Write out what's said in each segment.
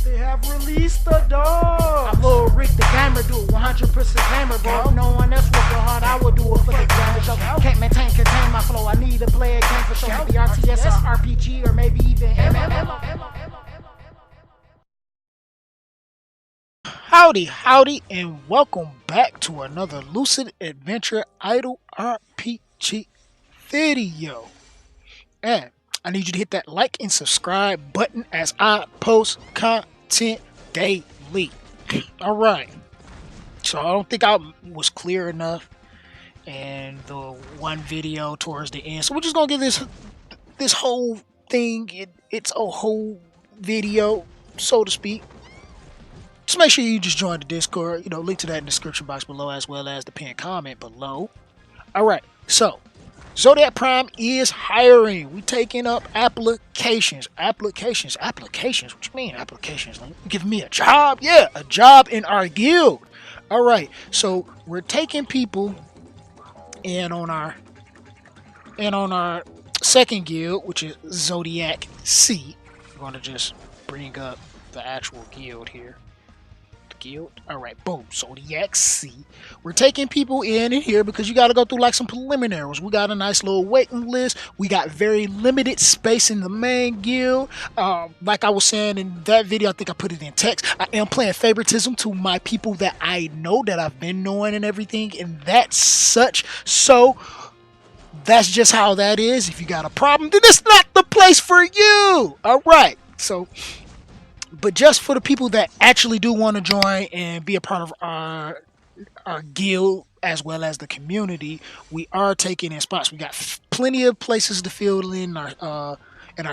They have released the dog. I'm Lil Rick the gamer, do 100% gamer, bro. No one else working hard, I would do it for the gamer show. Can't contain my flow. I need to play a game for sure. Maybe RTS, RPG, or maybe even MMO. Howdy, and welcome back to another Lucid Adventure Idle RPG video. And I need you to hit that like and subscribe button as I post content daily. Alright, so I don't think I was clear enough in the one video towards the end, so we're just gonna give this whole thing it's a whole video, so to speak. Just make sure you just join the Discord, link to that in the description box below, as well as the pinned comment below. Alright, so Zodiac Prime is hiring. We taking up applications. Applications. What you mean applications? Like, you giving me a job? Yeah, a job in our guild. Alright, so we're taking people in on our second guild, which is Zodiac C. We're gonna just bring up the actual guild here. Guild. Alright, boom. Zodiac C. We're taking people in here because you got to go through like some preliminaries. We got a nice little waiting list. We got very limited space in the main guild. Like I was saying in that video, I think I put it in text. I am playing favoritism to my people that I know, that I've been knowing and everything, and that's such. So that's just how that is. If you got a problem, then it's not the place for you. Alright, so but just for the people that actually do want to join and be a part of our guild as well as the community, we are taking in spots. We got plenty of places to fill in our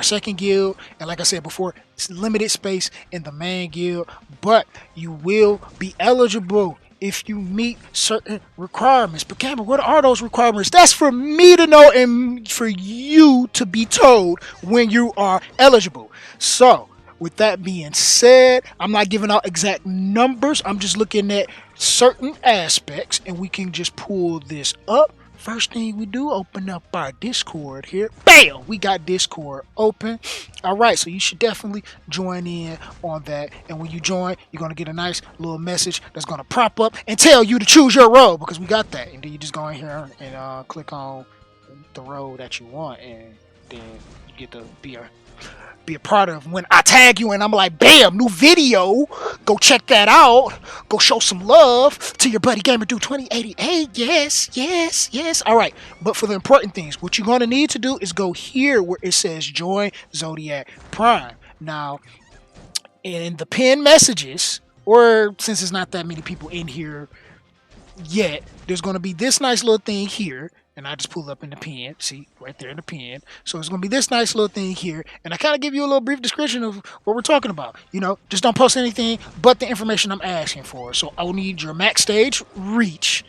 second guild, and like I said before, it's limited space in the main guild, but you will be eligible if you meet certain requirements. But Cameron, what are those requirements? That's for me to know and for you to be told when you are eligible. So with that being said, I'm not giving out exact numbers. I'm just looking at certain aspects, and we can just pull this up. First thing we do, open up our Discord here. Bam! We got Discord open. Alright, so you should definitely join in on that. And when you join, you're going to get a nice little message that's going to prop up and tell you to choose your role, because we got that. And then you just go in here and click on the role that you want, and then you get to be a part of when I tag you and I'm like, bam, new video, go check that out, go show some love to your buddy Gamer Dude 2088. Yes. All right, but for the important things, what you're going to need to do is go here where it says join Zodiac Prime. Now in the pinned messages, or since there's not that many people in here yet, there's going to be this nice little thing here. And I just pull up in the pen. See, right there in the pen. So it's going to be this nice little thing here. And I kind of give you a little brief description of what we're talking about. Just don't post anything but the information I'm asking for. So I'll need your max stage reach.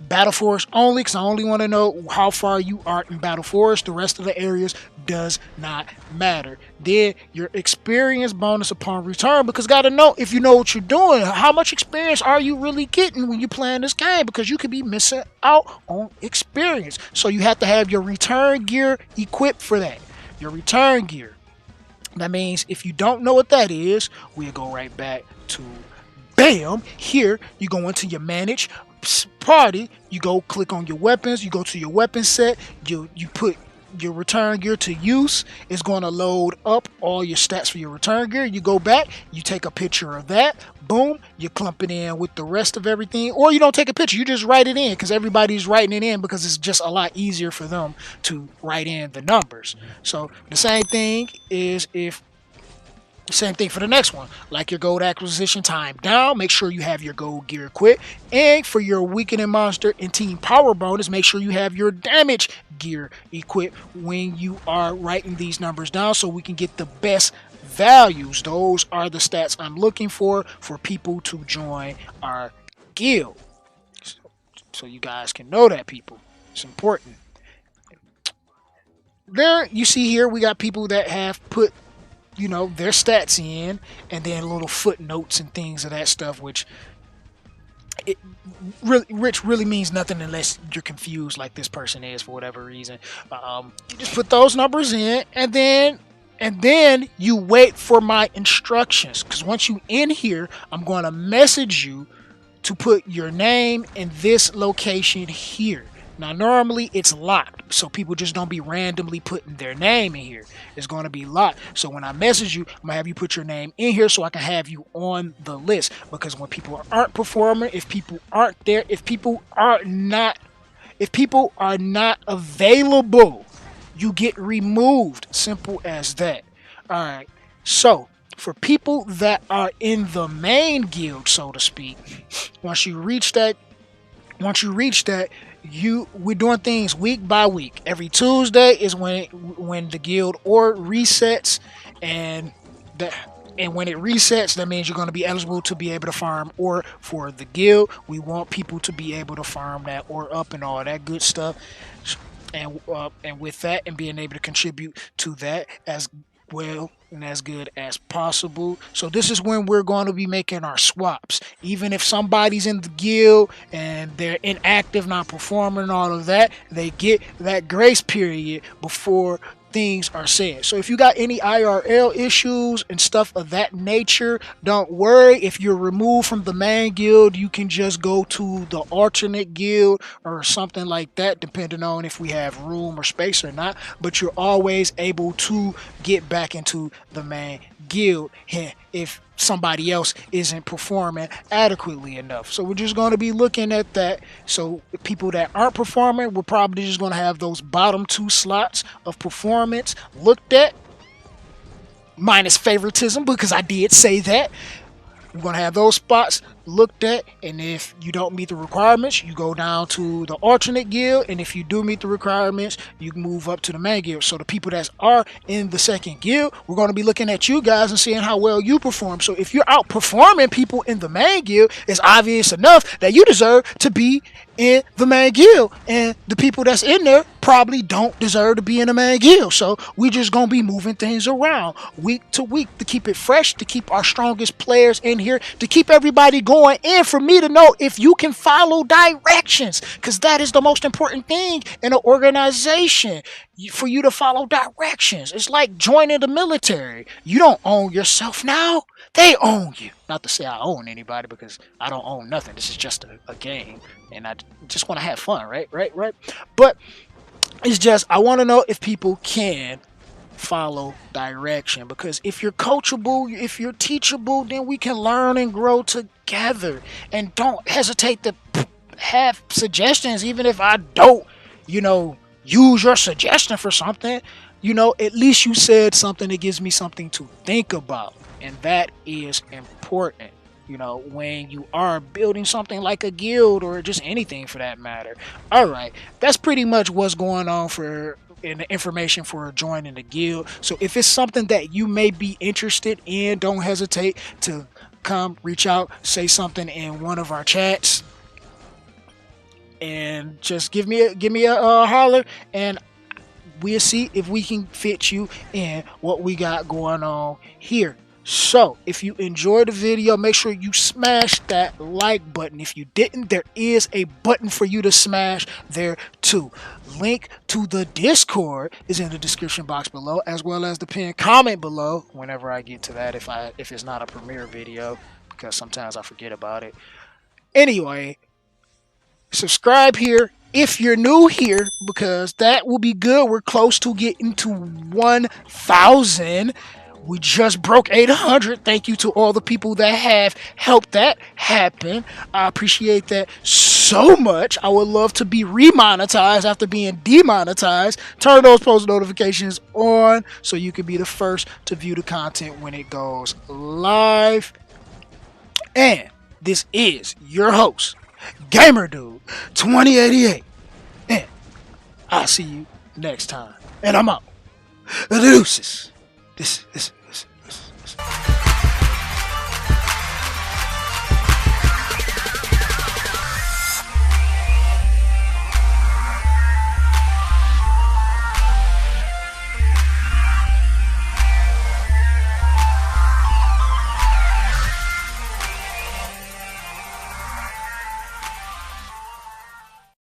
Battle Force only, because I only want to know how far you are in Battle Force. The rest of the areas does not matter. Then your experience bonus upon return, because got to know if you know what you're doing. How much experience are you really getting when you're playing this game? Because you could be missing out on experience. So you have to have your return gear equipped for that. Your return gear. That means if you don't know what that is, we'll go right back to bam. Here you go into your manage party, you go click on your weapons, you go to your weapon set, you put your return gear to use. It's going to load up all your stats for your return gear. You go back, you take a picture of that, boom, you clump it in with the rest of everything, or you don't take a picture, you just write it in, because everybody's writing it in because it's just a lot easier for them to write in the numbers. So the same thing same thing for the next one, like your gold acquisition time down, make sure you have your gold gear equipped, and for your weakening monster and team power bonus, make sure you have your damage gear equipped when you are writing these numbers down, so we can get the best values. Those are the stats I'm looking for people to join our guild, so you guys can know that, people. It's important. There you see here we got people that have put their stats in, and then little footnotes and things of that stuff, which it really means nothing unless you're confused like this person is for whatever reason. You just put those numbers in, and then And then you wait for my instructions, because once you in here, I'm going to message you to put your name in this location here. Now normally it's locked, so people just don't be randomly putting their name in here. It's going to be locked. So when I message you, I'm going to have you put your name in here so I can have you on the list. Because when people aren't performing, if people aren't there, if people are not available, you get removed. Simple as that. Alright, so for people that are in the main guild, so to speak, once you reach that, we're doing things week by week. Every Tuesday is when the guild or resets, and when it resets, that means you're going to be eligible to be able to farm ore for the guild. We want people to be able to farm that ore up and all that good stuff, and with that, and being able to contribute to that as well and as good as possible. So this is when we're going to be making our swaps. Even if somebody's in the guild and they're inactive, not performing, all of that, they get that grace period before things are said. So if you got any IRL issues and stuff of that nature, don't worry. If you're removed from the main guild, you can just go to the alternate guild or something like that, depending on if we have room or space or not. But you're always able to get back into the main guild if somebody else isn't performing adequately enough. So we're just going to be looking at that. So people that aren't performing, we're probably just going to have those bottom 2 slots of performance looked at, minus favoritism, because I did say that. We're going to have those spots looked at, and if you don't meet the requirements, you go down to the alternate guild, and if you do meet the requirements, you can move up to the main guild. So the people that are in the second guild, we're going to be looking at you guys and seeing how well you perform. So if you're outperforming people in the main guild, it's obvious enough that you deserve to be in the main guild, and the people that's in there probably don't deserve to be in the main guild. So we just gonna be moving things around week to week to keep it fresh, to keep our strongest players in here, to keep everybody going, and for me to know if you can follow directions, because that is the most important thing in an organization, for you to follow directions. It's like joining the military. You don't own yourself now, they own you. Not to say I own anybody, because I don't own nothing. This is just a game, and I just want to have fun, right? But it's just, I want to know if people can follow direction, because if you're coachable, if you're teachable, then we can learn and grow together. And don't hesitate to have suggestions, even if I don't, use your suggestion for something. At least you said something that gives me something to think about, and that is important. When you are building something like a guild or just anything for that matter. All right, that's pretty much what's going on in the information for joining the guild. So if it's something that you may be interested in, don't hesitate to come reach out, say something in one of our chats, and just give me a holler, and we'll see if we can fit you in what we got going on here. So if you enjoyed the video, make sure you smash that like button. If you didn't, there is a button for you to smash there too. Link to the Discord is in the description box below, as well as the pinned comment below whenever I get to that, if it's not a premiere video, because sometimes I forget about it. Anyway, subscribe here if you're new here, because that will be good. We're close to getting to 1,000. We just broke 800. Thank you to all the people that have helped that happen. I appreciate that so much. I would love to be remonetized after being demonetized. Turn those post notifications on so you can be the first to view the content when it goes live. And this is your host, Gamer Dude 2088. And I'll see you next time. And I'm out. Deuces. This